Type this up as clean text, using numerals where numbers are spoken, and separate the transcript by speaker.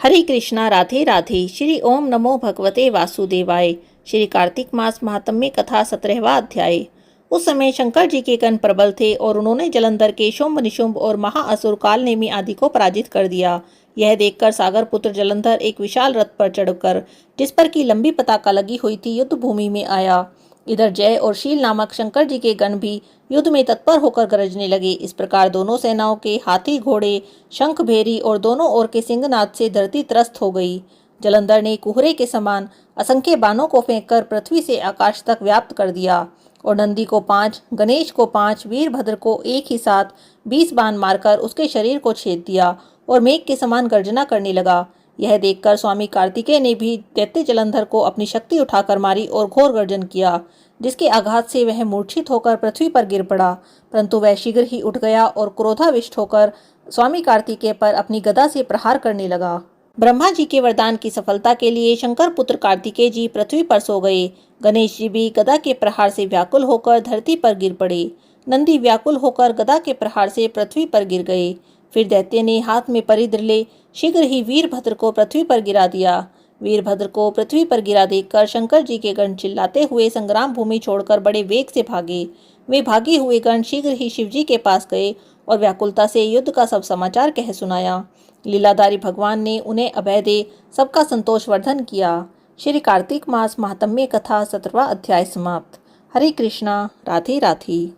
Speaker 1: हरे कृष्णा राधे राधे। श्री ओम नमो भगवते वासुदेवाय। श्री कार्तिक मास महात्म्य कथा 17वां अध्याय। उस समय शंकर जी के गण प्रबल थे और उन्होंने जलंधर के शुंभ निशुंभ और महाअसुर कालनेमी आदि को पराजित कर दिया। यह देखकर सागर पुत्र जलंधर एक विशाल रथ पर चढ़कर, जिस पर की लंबी पताका लगी हुई थी, युद्ध भूमि में आया। इधर जय और शील नामक शंकर जी के गण भी युद्ध में तत्पर होकर गरजने लगे। इस प्रकार दोनों सेनाओं के हाथी घोड़े शंख भेरी और दोनों ओर के सिंहनाद से धरती त्रस्त हो गई। जलंधर ने कुहरे के समान असंख्य बाणों को फेंककर पृथ्वी से आकाश तक व्याप्त कर दिया और नंदी को 5, गणेश को 5, वीरभद्र को एक ही साथ 20 बाण मारकर उसके शरीर को छेद दिया और मेघ के समान गर्जना करने लगा। यह देखकर स्वामी कार्तिकेय ने भी दैत्य जलंधर को अपनी शक्ति उठाकर मारी और घोर गर्जन किया, जिसके आघात से वह मूर्छित होकर पृथ्वी पर गिर पड़ा। परंतु वह शीघ्र ही उठ गया और क्रोधाविष्ट होकर स्वामी कार्तिकेय पर अपनी गदा से प्रहार करने लगा। ब्रह्मा जी के वरदान की सफलता के लिए शंकर पुत्र कार्तिकेय जी पृथ्वी पर सो गए। गणेश जी भी गदा के प्रहार से व्याकुल होकर धरती पर गिर पड़े। नंदी व्याकुल होकर गदा के प्रहार से पृथ्वी पर गिर गए। फिर दैत्य ने हाथ में परिद्र ले शीघ्र ही वीरभद्र को पृथ्वी पर गिरा दिया। वीरभद्र को पृथ्वी पर गिरा देखकर शंकर जी के गण चिल्लाते हुए संग्राम भूमि छोड़कर बड़े वेग से भागे। वे भागे हुए गण शीघ्र ही शिवजी के पास गए और व्याकुलता से युद्ध का सब समाचार कह सुनाया। लीलाधारी भगवान ने उन्हें अभय दे सबका संतोष वर्धन किया। श्री कार्तिक मास महात्म्य कथा 17वां अध्याय समाप्त। हरे कृष्णा राधे राधे।